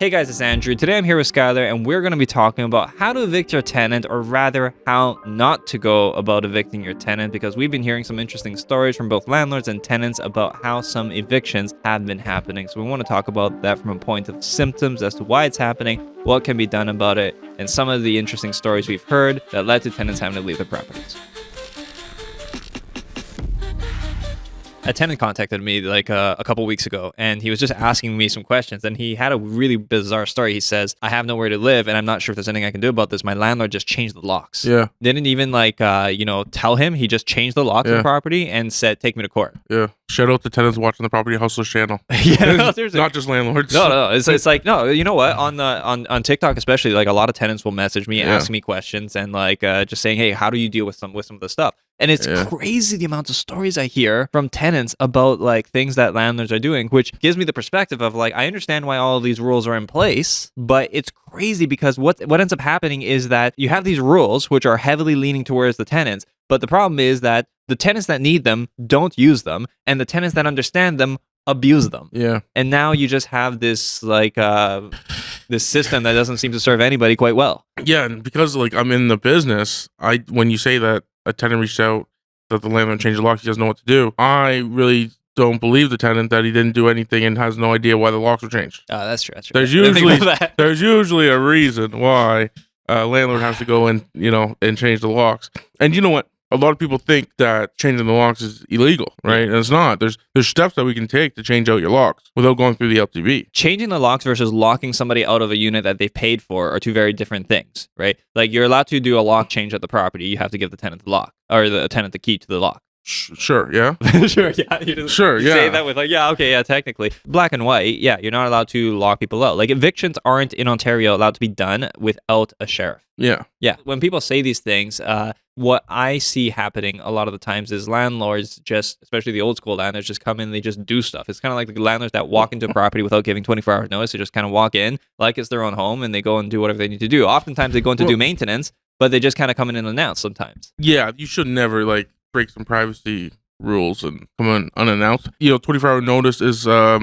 Hey guys, it's Andrew. Today I'm here with Skylar and we're going to be talking about how to evict your tenant, or rather how not to go about evicting your tenant, because we've been hearing some interesting stories from both landlords and tenants about how some evictions have been happening. So we want to talk about that from a point of symptoms as to why it's happening, what can be done about it, and some of the interesting stories we've heard that led to tenants having to leave their properties. A tenant contacted me like a couple weeks ago, and he was just asking me some questions, and he had a really bizarre story. He says, I have nowhere to live, and I'm not sure if there's anything I can do about this. My landlord just changed the locks. Yeah. Didn't even tell him. He just changed the locks on the property and said, take me to court. Yeah. Shout out to tenants watching the Property Hustlers channel. Yeah, no, seriously. Not just landlords. No. It's like, no, you know what? On TikTok especially, like a lot of tenants will message me, ask me questions, and just saying, hey, how do you deal with some of the stuff? And it's crazy the amount of stories I hear from tenants about like things that landlords are doing, which gives me the perspective of like, I understand why all of these rules are in place, but it's crazy because what ends up happening is that you have these rules which are heavily leaning towards the tenants, but the problem is that the tenants that need them don't use them, and the tenants that understand them abuse them. Yeah. And now you just have this this system that doesn't seem to serve anybody quite well. Yeah, and because like I'm in the business, when you say that a tenant reached out that the landlord changed the locks, he doesn't know what to do, I really don't believe the tenant that he didn't do anything and has no idea why the locks were changed. Oh, that's true. There's usually a reason why a landlord has to go and change the locks. And you know what? A lot of people think that changing the locks is illegal, right? And it's not. There's steps that we can take to change out your locks without going through the LTB. Changing the locks versus locking somebody out of a unit that they've paid for are two very different things, right? Like you're allowed to do a lock change at the property. You have to give the tenant the lock, or the tenant the key to the lock. Sure, yeah. Sure, yeah. You just sure, yeah. say that with like, yeah, okay, yeah, technically. Black and white, yeah, you're not allowed to lock people out. Like evictions aren't in Ontario allowed to be done without a sheriff. Yeah. Yeah. When people say these things, what I see happening a lot of the times is landlords especially the old school landlords, just come in, they just do stuff. It's kind of like the landlords that walk into a property without giving 24 hours notice. They just kind of walk in like it's their own home and they go and do whatever they need to do. Oftentimes they go in to do maintenance, but they just kind of come in and announce sometimes. Yeah, you should never like break some privacy rules and come in unannounced. 24-hour notice is a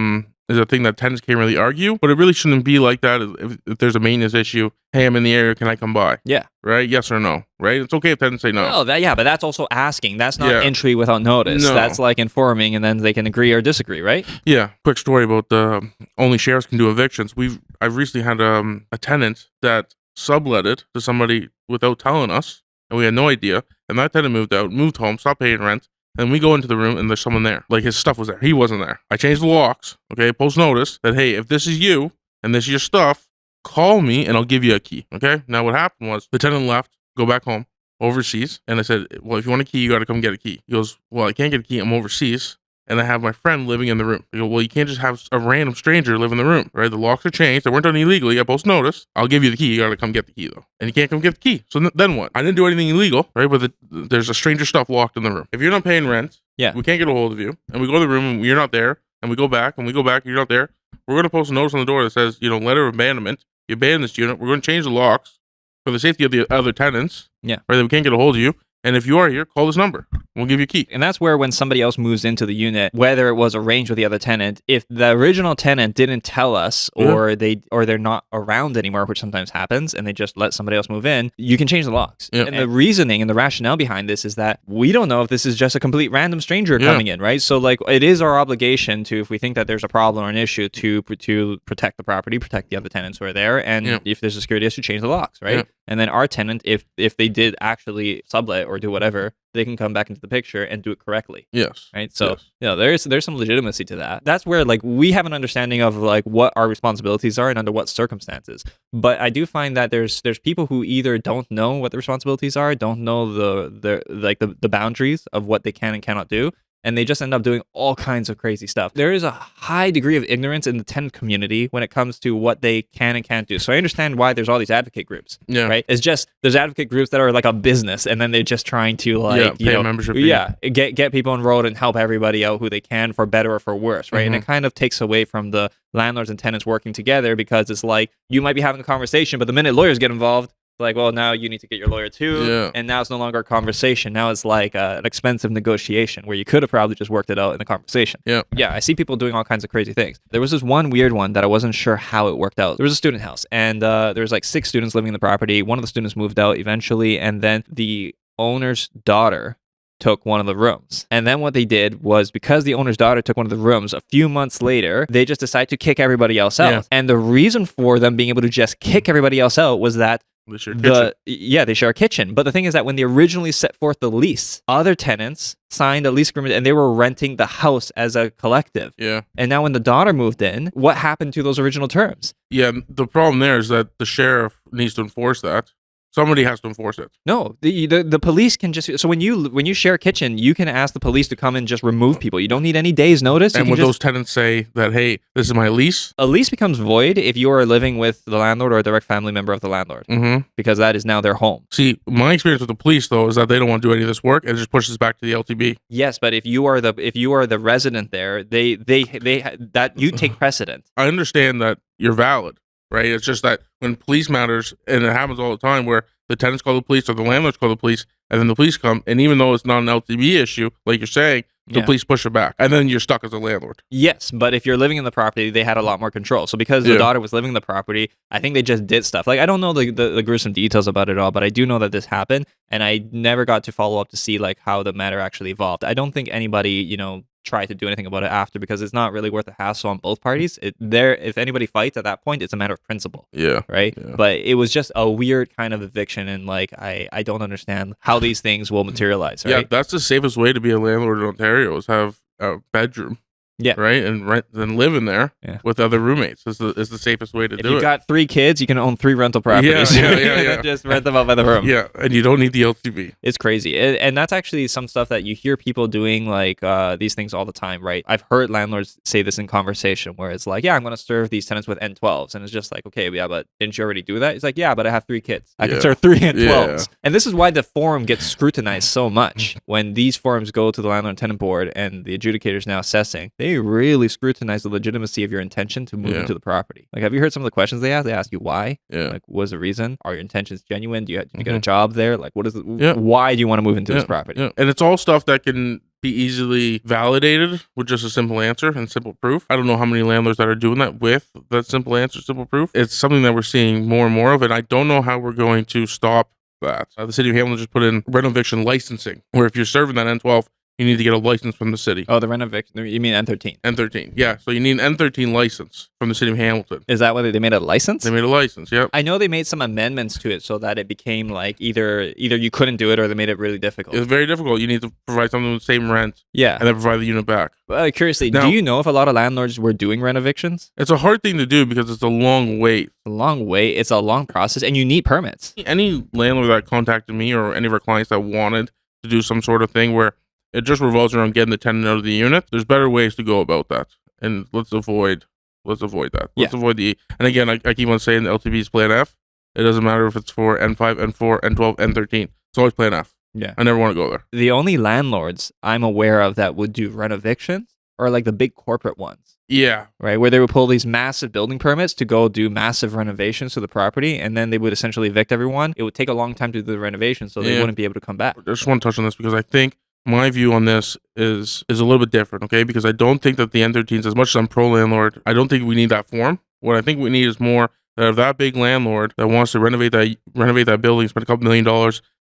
thing that tenants can't really argue, but it really shouldn't be like that. If there's a maintenance issue, hey, I'm in the area, can I come by? Yeah. Right? Yes or no, right? It's okay if tenants say no. No, but that's also asking. That's not entry without notice. No. That's like informing, and then they can agree or disagree, right? Yeah. Quick story about only sheriffs can do evictions. I've recently had a tenant that sublet it to somebody without telling us, and we had no idea. And that tenant moved home, stopped paying rent. And we go into the room and there's someone there. Like his stuff was there. He wasn't there. I changed the locks. Okay. Post notice that, hey, if this is you and this is your stuff, call me and I'll give you a key. Okay. Now what happened was the tenant left, go back home overseas. And I said, well, if you want a key, you got to come get a key. He goes, well, I can't get a key. I'm overseas. And I have my friend living in the room. I go, well, you can't just have a random stranger live in the room, right? The locks are changed. They weren't done illegally. I post notice. I'll give you the key. You got to come get the key, though. And you can't come get the key. So then what? I didn't do anything illegal, right? But there's a stranger stuff locked in the room. If you're not paying rent, we can't get a hold of you. And we go to the room and you're not there. And we go back and you're not there. We're going to post a notice on the door that says, letter of abandonment. You abandoned this unit. We're going to change the locks for the safety of the other tenants. Yeah. Right? That we can't get a hold of you. And if you are here, call this number. We'll give you a key. And that's where when somebody else moves into the unit, whether it was arranged with the other tenant, if the original tenant didn't tell us or they're not around anymore, which sometimes happens, and they just let somebody else move in, you can change the locks. Yeah. And the reasoning and the rationale behind this is that we don't know if this is just a complete random stranger coming in, right? So like it is our obligation to, if we think that there's a problem or an issue, to protect the property, protect the other tenants who are there, and if there's a security issue, change the locks, right? Yeah. And then our tenant, if they did actually sublet or do whatever, they can come back into the picture and do it correctly. Yes. Right. So there's some legitimacy to that. That's where like we have an understanding of like what our responsibilities are and under what circumstances. But I do find that there's people who either don't know what the responsibilities are, don't know the boundaries of what they can and cannot do, and they just end up doing all kinds of crazy stuff. There is a high degree of ignorance in the tenant community when it comes to what they can and can't do. So I understand why there's all these advocate groups, right? It's just, there's advocate groups that are like a business, and then they're just trying to pay a membership fee. Yeah, get people enrolled and help everybody out who they can, for better or for worse, right? And it kind of takes away from the landlords and tenants working together, because it's like, you might be having a conversation, but the minute lawyers get involved, Like, well, now you need to get your lawyer too. Yeah. And now it's no longer a conversation. Now it's like an expensive negotiation where you could have probably just worked it out in the conversation. Yeah. Yeah, I see people doing all kinds of crazy things. There was this one weird one that I wasn't sure how it worked out. There was a student house, and there was like 6 students living in the property. One of the students moved out eventually, and then the owner's daughter took one of the rooms. And then what they did was, because the owner's daughter took one of the rooms, a few months later, they just decided to kick everybody else out. Yeah. And the reason for them being able to just kick everybody else out was that They share kitchen. they share a kitchen. But the thing is that when they originally set forth the lease, other tenants signed a lease agreement and they were renting the house as a collective. Yeah. And now when the daughter moved in, what happened to those original terms? Yeah. The problem there is that the sheriff needs to enforce that. Somebody has to enforce it. No, the police can just, so when you share a kitchen, you can ask the police to come and just remove people. You don't need any days notice. And You when can those tenants say that, hey, this is my lease. a lease becomes void if you are living with the landlord or a direct family member of the landlord, Mm-hmm. because that is now their home. See, my experience with the police though is that they don't want to do any of this work and it just pushes back to the LTB. Yes, but if you are the resident there, they that you take precedent. I understand that you're valid, right? It's just that when police matters, and it happens all the time where the tenants call the police or the landlords call the police, and then the police come, and even though it's not an LTB issue, like you're saying, the Yeah. police push it back, and then you're stuck as a landlord. Yes, but if you're living in the property, they had a lot more control. So because the Yeah. daughter was living in the property, I think they just did stuff. Like, I don't know the gruesome details about it all, but I do know that this happened, and I never got to follow up to see like how the matter actually evolved. I don't think anybody, tried to do anything about it after, because it's not really worth the hassle on both parties. If anybody fights at that point, it's a matter of principle. Yeah. Right. Yeah. But it was just a weird kind of eviction, and like I don't understand how these things will materialize. Right. Yeah, that's the safest way to be a landlord in Ontario is have a bedroom. Yeah. Right, and rent, then live in there Yeah. with other roommates is the safest way to If do you've it. got 3 kids, you can own 3 rental properties. Yeah. Just rent them out by the room. Yeah, and you don't need the LTV. It's crazy. And that's actually some stuff that you hear people doing, like these things all the time, right? I've heard landlords say this in conversation where it's like, yeah, I'm going to serve these tenants with N12s. And it's just like, okay, yeah, but didn't you already do that? It's like, yeah, but I have 3 kids. I can Yeah. serve 3 N12s. Yeah. And this is why the forum gets scrutinized so much. When these forums go to the landlord and tenant board and the adjudicators now assessing, they really scrutinize the legitimacy of your intention to move Yeah. into the property. Like, have you heard some of the questions they ask? They ask you why. Yeah. Like, what's the reason? Are your intentions genuine? Did you get a Mhm. job there? Like, what is it? Yeah. Why do you want to move into this property? Yeah. And it's all stuff that can be easily validated with just a simple answer and simple proof. I don't know how many landlords that are doing that with that simple answer, simple proof. It's something that we're seeing more and more of, and I don't know how we're going to stop that. The city of Hamilton just put in rent eviction licensing, where if you're serving that N12, you need to get a license from the city. Oh, the rent eviction. You mean N13? N13, yeah. So you need an N13 license from the city of Hamilton. Is that why they made a license? They made a license, yep. I know they made some amendments to it so that it became like either you couldn't do it or they made it really difficult. It's very difficult. You need to provide something with the same rent Yeah. and then provide the unit back. Curiously, Now- do you know if a lot of landlords were doing rent evictions? It's a hard thing to do because it's a long wait. It's a long wait. It's a long process, and you need permits. Any landlord that contacted me or any of our clients that wanted to do some sort of thing where it just revolves around getting the tenant out of the unit, there's better ways to go about that. And let's avoid that. Let's avoid the, and again, I keep on saying the LTB is plan F. It doesn't matter if it's for N5, N4, N12, N13. It's always plan F. Yeah. I never want to go there. The only landlords I'm aware of that would do rent evictions are like the big corporate ones. Yeah. Right, where they would pull these massive building permits to go do massive renovations to the property, and then they would essentially evict everyone. It would take a long time to do the renovation, so they Yeah. wouldn't be able to come back. I just want to touch on this because I think my view on this is a little bit different, okay? Because I don't think that the N13s, as much as I'm pro landlord, I don't think we need that form. What I think we need is more that if that big landlord that wants to renovate that building, spend a couple $1 million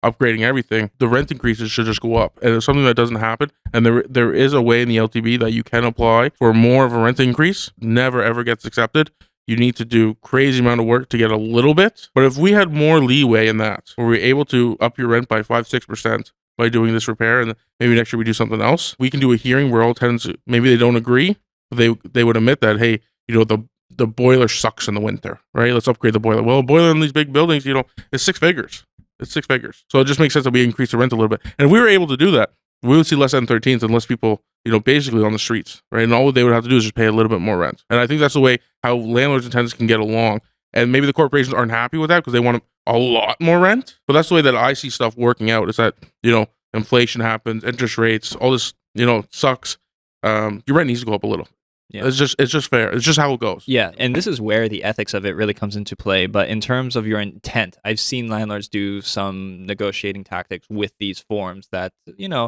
upgrading everything, the rent increases should just go up. And it's something that doesn't happen. And there is a way in the LTB that you can apply for more of a rent increase. Never ever gets accepted. You need to do crazy amount of work to get a little bit. But if we had more leeway in that, where we're able to up your rent by 5-6% by doing this repair, and maybe next year we do something else, we can do a hearing where all tenants, maybe they don't agree, but they would admit that, hey, the boiler sucks in the winter, right? Let's upgrade the boiler. Well, a boiler in these big buildings, it's 6 figures. It's 6 figures. So it just makes sense that we increase the rent a little bit. And if we were able to do that, we would see less N13s and less people, basically on the streets, right? And all they would have to do is just pay a little bit more rent. And I think that's the way how landlords and tenants can get along. And maybe the corporations aren't happy with that because they want a lot more rent. But that's the way that I see stuff working out, is that, inflation happens, interest rates, all this, sucks. Your rent needs to go up a little. Yeah. It's just fair. It's just how it goes. Yeah, and this is where the ethics of it really comes into play. But in terms of your intent, I've seen landlords do some negotiating tactics with these forms that,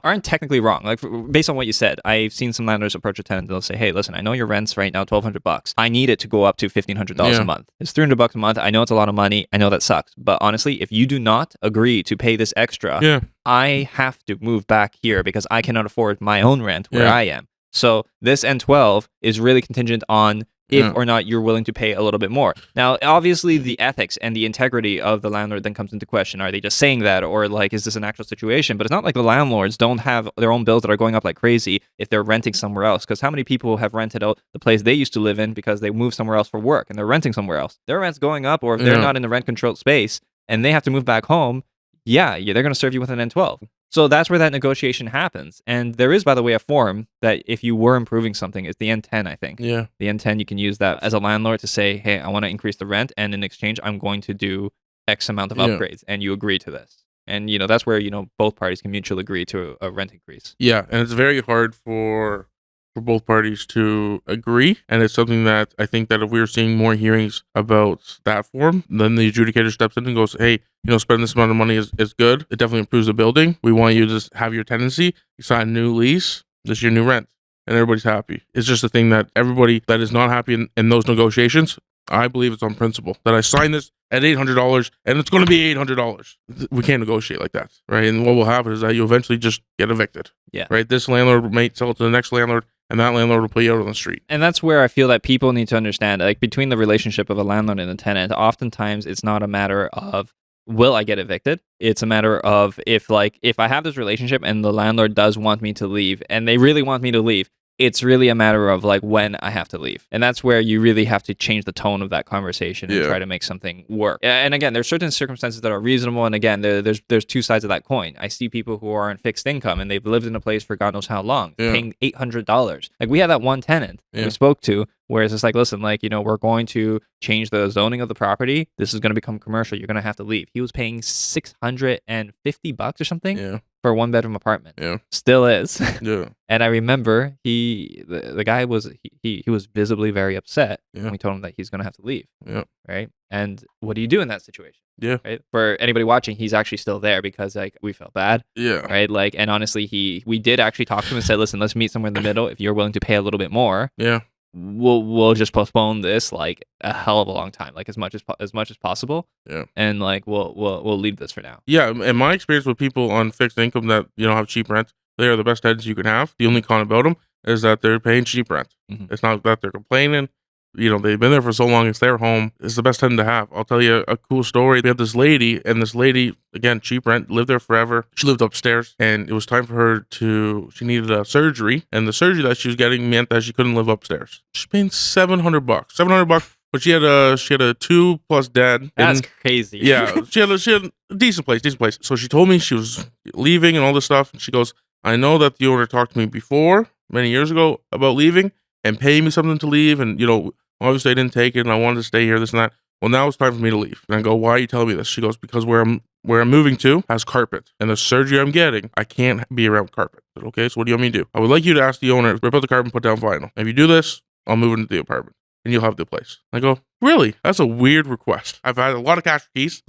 aren't technically wrong. Like based on what you said, I've seen some landlords approach a tenant. They'll say, "Hey, listen, I know your rent's right now $1,200. I need it to go up to $1,500 Yeah. a month. It's $300 a month. I know it's a lot of money. I know that sucks. But honestly, if you do not agree to pay this extra, Yeah. I have to move back here because I cannot afford my own rent where Yeah. I am. So this N12 is really contingent on if Yeah. or not you're willing to pay a little bit more. Now, obviously, the ethics and the integrity of the landlord then comes into question. Are they just saying that, or like, is this an actual situation? But it's not like the landlords don't have their own bills that are going up like crazy if they're renting somewhere else. Because how many people have rented out the place they used to live in because they moved somewhere else for work and they're renting somewhere else? Their rent's going up, or if they're Yeah. not in the rent-controlled space and they have to move back home, yeah, they're going to serve you with an N12. So that's where that negotiation happens. And there is, by the way, a form that if you were improving something, it's the N10, I think. Yeah. The N10, you can use that as a landlord to say, hey, I want to increase the rent, and in exchange, I'm going to do X amount of Yeah. upgrades, and you agree to this. And, that's where, both parties can mutually agree to a rent increase. Yeah, and it's very hard for both parties to agree, and it's something that I think that if we were seeing more hearings about that form, then the adjudicator steps in and goes, hey, spending this amount of money is good. It definitely improves the building. We want you to just have your tenancy. You sign a new lease. This is your new rent. And everybody's happy. It's just a thing that everybody that is not happy in those negotiations, I believe it's on principle that I signed this at $800 and it's going to be $800. We can't negotiate like that, right? And what will happen is that you eventually just get evicted. Yeah. Right? This landlord may sell it to the next landlord, and that landlord will put you out on the street. And that's where I feel that people need to understand, like between the relationship of a landlord and a tenant, oftentimes it's not a matter of will I get evicted? It's a matter of if I have this relationship and the landlord does want me to leave and they really want me to leave, it's really a matter of like when I have to leave. And that's where you really have to change the tone of that conversation and try to make something work. And again, there's certain circumstances that are reasonable. And again, there's two sides of that coin. I see people who are on fixed income and they've lived in a place for God knows how long, paying $800. Like we had that one tenant we spoke to where it's just like, listen, we're going to change the zoning of the property. This is going to become commercial. You're going to have to leave. He was paying $650 or something for a 1-bedroom apartment. Yeah. Still is. Yeah. And I remember the guy was he was visibly very upset when we told him that he's going to have to leave. Yeah. Right. And what do you do in that situation? Yeah. Right. For anybody watching, he's actually still there because we felt bad. Yeah. Right. And honestly, we did actually talk to him and said, listen, let's meet somewhere in the middle. If you're willing to pay a little bit more. Yeah. We'll just postpone this like a hell of a long time, like as much as possible. Yeah. And we'll leave this for now. Yeah. And my experience with people on fixed income that have cheap rent, they are the best tenants you can have. The only con about them is that they're paying cheap rent. Mm-hmm. It's not that they're complaining. They've been there for so long. It's their home. It's the best tenant to have. I'll tell you a cool story. We had this lady, and this lady, again, cheap rent, lived there forever. She lived upstairs, and it was time for her she needed a surgery, and the surgery that she was getting meant that she couldn't live upstairs. She's paying $700. $700, but she had a 2+ dad. That's crazy. Yeah, she had a decent place. So she told me she was leaving and all this stuff, and she goes, I know that the owner talked to me before, many years ago, about leaving and paying me something to leave, and obviously I didn't take it and I wanted to stay here, this and that. Well, now it's time for me to leave. And I go, why are you telling me this? She goes, because where I'm moving to has carpet, and the surgery I'm getting, I can't be around carpet. I said, okay, so what do you want me to do? I would like you to ask the owner, rip out the carpet and put down vinyl. If you do this, I'll move into the apartment and you'll have the place. I go, really? That's a weird request. I've had a lot of cash for keys,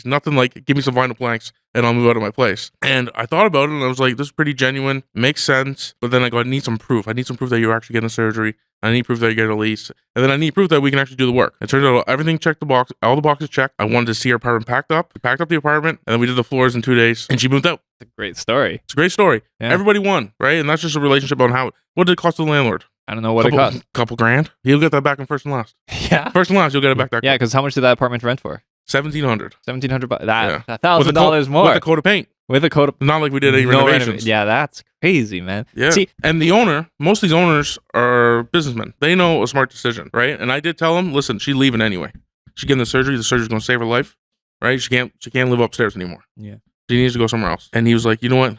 nothing like give me some vinyl planks and I'll move out of my place. And I thought about it and I was like, this is pretty genuine, makes sense. But then I go, I need some proof. I need some proof that you're actually getting surgery. I need proof that you're getting a lease. And then I need proof that we can actually do the work. It turns out everything checked the box, all the boxes checked. I wanted to see her apartment packed up. We packed up the apartment and then we did the floors in 2 days and she moved out. It's a great story. It's a great story. Yeah. Everybody won, right? And that's just a relationship on what did it cost the landlord? I don't know what it cost. Couple grand. He'll get that back in first and last. Yeah. First and last, you'll get it back that Yeah, because how much did that apartment rent for? $1,700. $1,700. Yeah. $1,000 more. With a coat of paint. With a coat of Not like we did any renovations. Yeah, that's crazy, man. Yeah. See, and the owner, most of these owners are businessmen. They know a smart decision, right? And I did tell him, listen, she's leaving anyway. She's getting the surgery. The surgery's going to save her life, right? She can't live upstairs anymore. Yeah. She needs to go somewhere else. And he was like, you know what?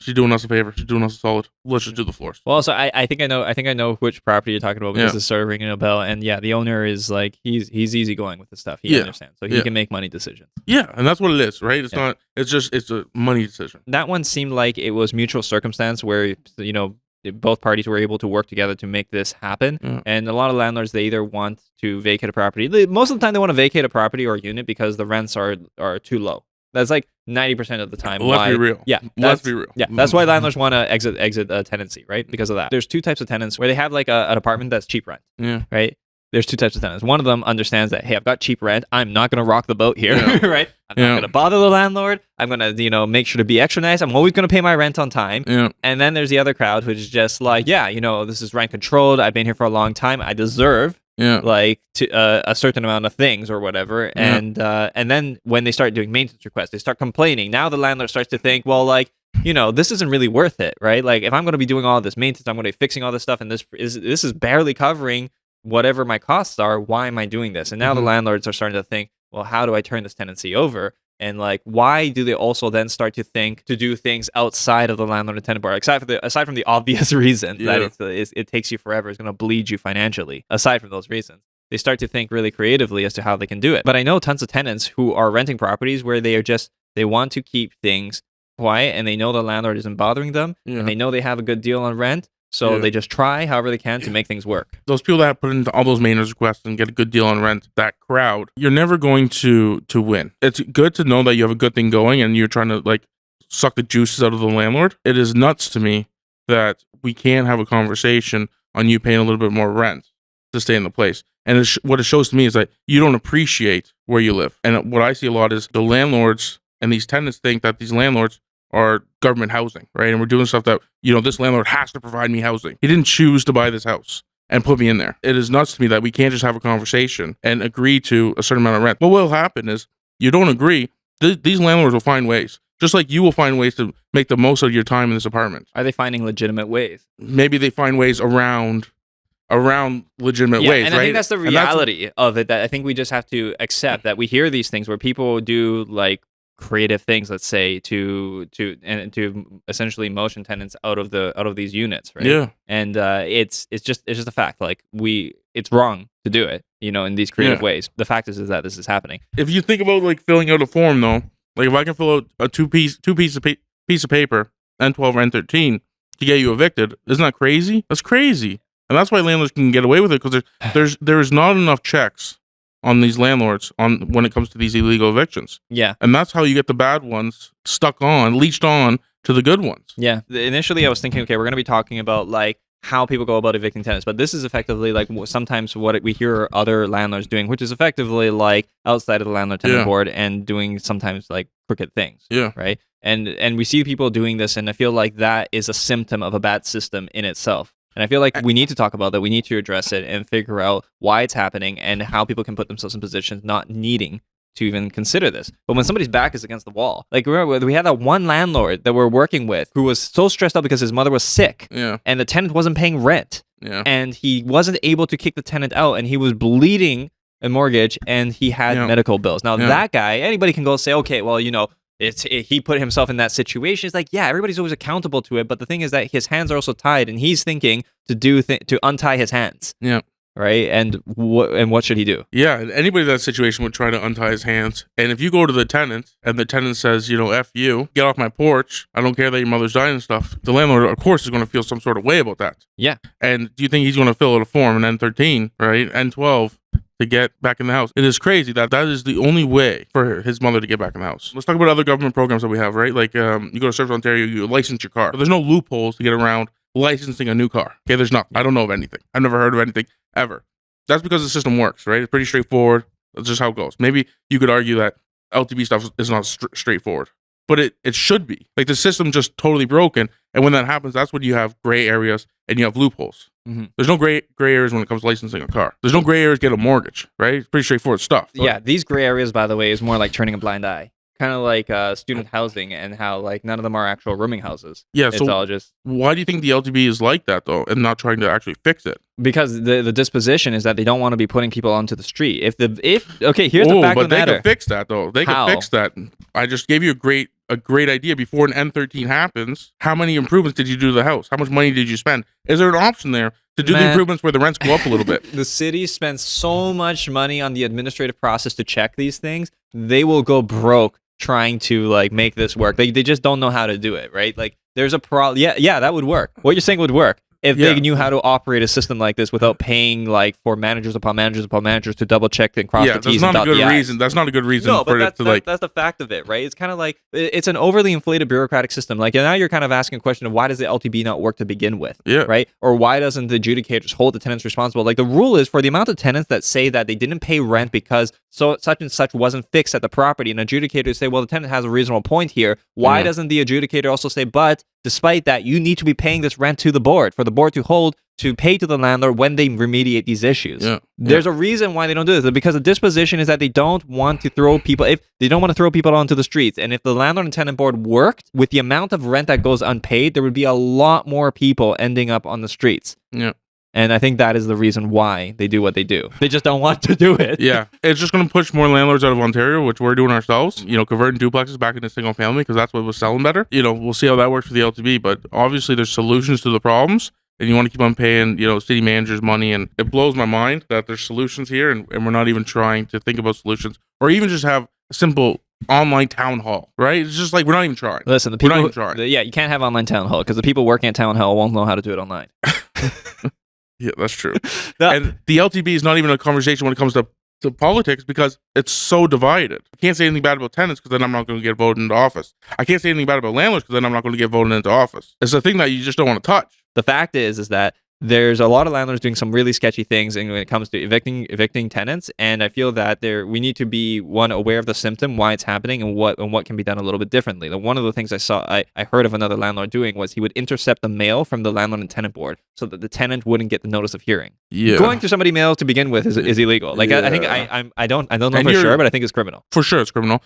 She's doing us a favor. She's doing us a solid. Let's just do the floors. Well, so I think I know which property you're talking about because it's sort of ringing a bell. And yeah, the owner is like he's easygoing with this stuff. He understands, so he can make money decisions. Yeah, and that's what it is, right? It's not. It's a money decision. That one seemed like it was mutual circumstance where both parties were able to work together to make this happen. And a lot of landlords, they either want to vacate a property. Most of the time, they want to vacate a property or a unit because the rents are too low. That's like 90% of the time. Let's be real. Yeah, let's be real. Yeah, that's why landlords want to exit a tenancy, right? Because of that. There's two types of tenants where they have like an apartment that's cheap rent. Yeah. Right. There's two types of tenants. One of them understands that, hey, I've got cheap rent. I'm not going to rock the boat here, right? I'm not going to bother the landlord. I'm going to, make sure to be extra nice. I'm always going to pay my rent on time. Yeah. And then there's the other crowd, which is just like, this is rent controlled. I've been here for a long time. I deserve like a certain amount of things or whatever. And then when they start doing maintenance requests, they start complaining. Now the landlord starts to think, well, like, this isn't really worth it, right? Like, if I'm going to be doing all this maintenance, I'm going to be fixing all this stuff, and this is barely covering whatever my costs are. Why am I doing this? And now the landlords are starting to think, well, how do I turn this tenancy over? And like, why do they also then start to think to do things outside of the landlord and tenant bar? Aside from the obvious reason that it takes you forever, it's going to bleed you financially. Aside from those reasons, they start to think really creatively as to how they can do it. But I know tons of tenants who are renting properties where they want to keep things quiet, and they know the landlord isn't bothering them, and they know they have a good deal on rent. So they just try however they can to make things work. Those people that put into all those maintenance requests and get a good deal on rent, that crowd, you're never going to win. It's good to know that you have a good thing going and you're trying to like suck the juices out of the landlord. It is nuts to me that we can't have a conversation on you paying a little bit more rent to stay in the place. And what it shows to me is that you don't appreciate where you live. And what I see a lot is the landlords and these tenants think that these landlords are government housing, right? And we're doing stuff that, this landlord has to provide me housing. He didn't choose to buy this house and put me in there. It is nuts to me that we can't just have a conversation and agree to a certain amount of rent. What will happen is you don't agree. These landlords will find ways, just like you will find ways to make the most of your time in this apartment. Are they finding legitimate ways? Maybe they find ways around legitimate ways, and right? I think that's the reality of it, that I think we just have to accept that we hear these things where people do like creative things, let's say, to essentially motion tenants out of these units, right? Yeah. And it's just a fact. Like, it's wrong to do it, in these creative ways. The fact is that this is happening. If you think about like filling out a form, though, like if I can fill out a two piece of paper, N12 or N13 to get you evicted, isn't that crazy? That's crazy, and that's why landlords can get away with it, because there's not enough checks on these landlords when it comes to these illegal evictions. Yeah. And that's how you get the bad ones leached on to the good ones. Yeah. Initially, I was thinking, okay, we're going to be talking about like how people go about evicting tenants, but this is effectively like sometimes what we hear other landlords doing, which is effectively like outside of the landlord-tenant board and doing sometimes like crooked things. Yeah. Right. And we see people doing this, and I feel like that is a symptom of a bad system in itself. And I feel like we need to talk about that. We need to address it and figure out why it's happening and how people can put themselves in positions not needing to even consider this. But when somebody's back is against the wall, like remember, we had that one landlord that we're working with who was so stressed out because his mother was sick, and the tenant wasn't paying rent, and he wasn't able to kick the tenant out, and he was bleeding a mortgage, and he had medical bills. Now that guy, anybody can go say, okay, well, he put himself in that situation. It's like, yeah, everybody's always accountable to it. But the thing is that his hands are also tied, and he's thinking to untie his hands. Yeah. Right. And what should he do? Yeah. And anybody in that situation would try to untie his hands. And if you go to the tenant and the tenant says, F you, get off my porch, I don't care that your mother's dying and stuff, the landlord, of course, is going to feel some sort of way about that. Yeah. And do you think he's going to fill out a form, an N13, right? N12, to get back in the house? It is crazy that is the only way for his mother to get back in the house. Let's talk about other government programs that we have, right? Like you go to Service Ontario, you license your car. But there's no loopholes to get around licensing a new car. Okay, there's not. I don't know of anything. I've never heard of anything ever. That's because the system works, right? It's pretty straightforward. That's just how it goes. Maybe you could argue that LTB stuff is not straightforward, but it should be. Like, the system just totally broken, and when that happens, that's when you have gray areas and you have loopholes. Mm-hmm. There's no gray areas when it comes to licensing a car. There's no gray areas get a mortgage, right? It's pretty straightforward stuff. Yeah, these gray areas, by the way, is more like turning a blind eye. Kind of like student housing, and how like none of them are actual rooming houses. Yeah, it's so all just. Why do you think the LTB is like that, though, and not trying to actually fix it? Because the disposition is that they don't want to be putting people onto the street. Here's the fact of the matter. But they can fix that, though. They can fix that. I just gave you a great idea. Before an N13 happens, how many improvements did you do to the house? How much money did you spend? Is there an option there to do the improvements where the rents go up a little bit? The city spends so much money on the administrative process to check these things. They will go broke trying to like make this work. They just don't know how to do it, right? Like, there's a problem. Yeah, that would work. What you're saying would work if Yeah. they knew how to operate a system like this without paying like for managers upon managers upon managers to double check and cross Yeah, the that's T's and not a dot the good I's. reason. That's not a good reason No, but for it to like. that's the fact of it, right? It's kind of like it's an overly inflated bureaucratic system. Like now you're kind of asking a question of why does the LTB not work to begin with? Yeah. Right? Or why doesn't the adjudicators hold the tenants responsible? Like the rule is for the amount of tenants that say that they didn't pay rent because such and such wasn't fixed at the property, and adjudicators say, well, the tenant has a reasonable point here. Why doesn't the adjudicator also say, but despite that, you need to be paying this rent to the board for the board to pay to the landlord when they remediate these issues. Yeah. There's a reason why they don't do this, because the disposition is that they don't want to throw people onto the streets. And if the landlord and tenant board worked with the amount of rent that goes unpaid, there would be a lot more people ending up on the streets. Yeah. And I think that is the reason why they do what they do. They just don't want to do it. Yeah, it's just going to push more landlords out of Ontario, which we're doing ourselves. Converting duplexes back into single family because that's what was selling better. We'll see how that works for the LTB, but obviously there's solutions to the problems, and you want to keep on paying, city managers money, and it blows my mind that there's solutions here, and we're not even trying to think about solutions, or even just have a simple online town hall, right? It's just like we're not even trying. Listen, the people, we're not even trying. Yeah, you can't have online town hall because the people working at town hall won't know how to do it online. Yeah, that's true. And the LTB is not even a conversation when it comes to politics because it's so divided. I can't say anything bad about tenants because then I'm not going to get voted into office. I can't say anything bad about landlords because then I'm not going to get voted into office. It's a thing that you just don't want to touch. The fact is that there's a lot of landlords doing some really sketchy things when it comes to evicting tenants, and I feel that we need to be aware of the symptom, why it's happening, and what can be done a little bit differently. One of the things I heard of another landlord doing was he would intercept the mail from the landlord and tenant board so that the tenant wouldn't get the notice of hearing. Yeah, going through somebody's mail to begin with is illegal. Like I think I don't know for sure, but I think it's criminal. For sure, it's criminal.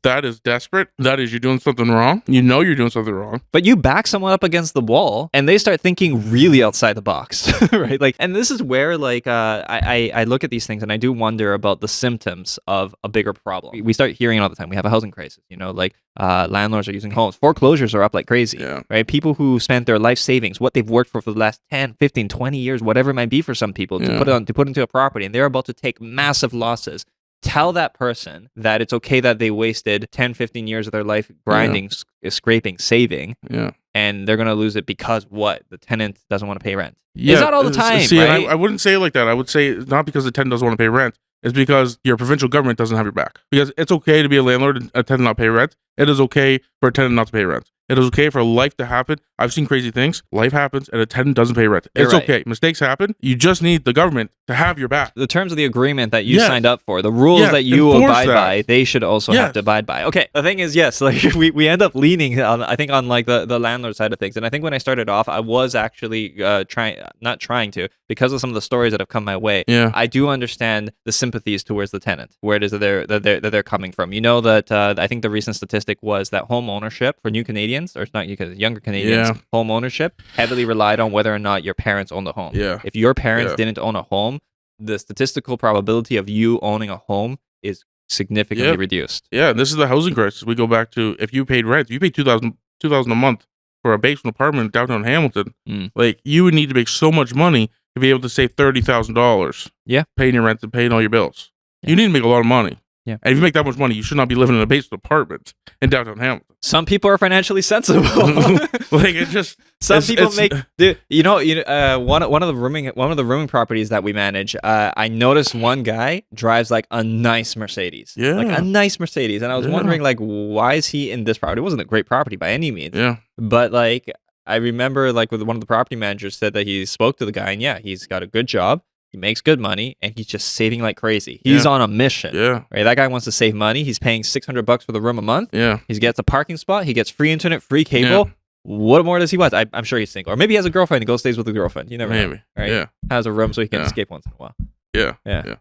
That is desperate. That is you're doing something wrong. You're doing something wrong. But you back someone up against the wall, and they start thinking really outside the box, right? Like, and this is where I look at these things and I do wonder about the symptoms of a bigger problem. We start hearing it all the time. We have a housing crisis. Landlords are using homes. Foreclosures are up like crazy, right? People who spent their life savings, what they've worked for the last 10, 15, 20 years, whatever it might be for some people, to put into a property, and they're about to take massive losses. Tell that person that it's okay that they wasted 10, 15 years of their life grinding, scraping, saving, and they're going to lose it because the tenant doesn't want to pay rent. Yeah. It's not all the time, See, right? I wouldn't say it like that. I would say it's not because the tenant doesn't want to pay rent. It's because your provincial government doesn't have your back. Because it's okay to be a landlord and a tenant not pay rent. It is okay for a tenant not to pay rent. It is okay for life to happen. I've seen crazy things. Life happens and a tenant doesn't pay rent. It's okay. Mistakes happen. You just need the government to have your back. The terms of the agreement that you signed up for, the rules that you abide by, they should also have to abide by. Okay, the thing is, yes, like we end up leaning on, I think, on like the landlord side of things. And I think when I started off, I was actually not trying to, because of some of the stories that have come my way. Yeah. I do understand the sympathies towards the tenant, where it is that they're coming from. That I think the recent statistic was that home ownership for new Canadians, or it's not because younger Canadians, home ownership heavily relied on whether or not your parents owned the home. Yeah. If your parents didn't own a home, the statistical probability of you owning a home is significantly reduced. Yeah, this is the housing crisis. We go back to if you paid rent, if you paid $2,000 a month for a basement apartment in downtown Hamilton, like you would need to make so much money to be able to save $30,000. Yeah, paying your rent and paying all your bills. Yeah. You need to make a lot of money. Yeah, and if you make that much money, you should not be living in a basement apartment in downtown Hamilton. Some people are financially sensible. Like it just some people make. Dude, one of the rooming properties that we manage. I noticed one guy drives like a nice Mercedes. Yeah, like a nice Mercedes, and I was wondering like, why is he in this property? It wasn't a great property by any means. Yeah, but like I remember like with one of the property managers said that he spoke to the guy, and he's got a good job. He makes good money, and he's just saving like crazy. He's on a mission. Yeah. Right? That guy wants to save money. He's paying $600 for the room a month. Yeah. He gets a parking spot. He gets free internet, free cable. Yeah. What more does he want? I'm sure he's single. Or maybe he has a girlfriend and goes stays with the girlfriend. You never know. Right? Yeah. Has a room so he can escape once in a while. Yeah.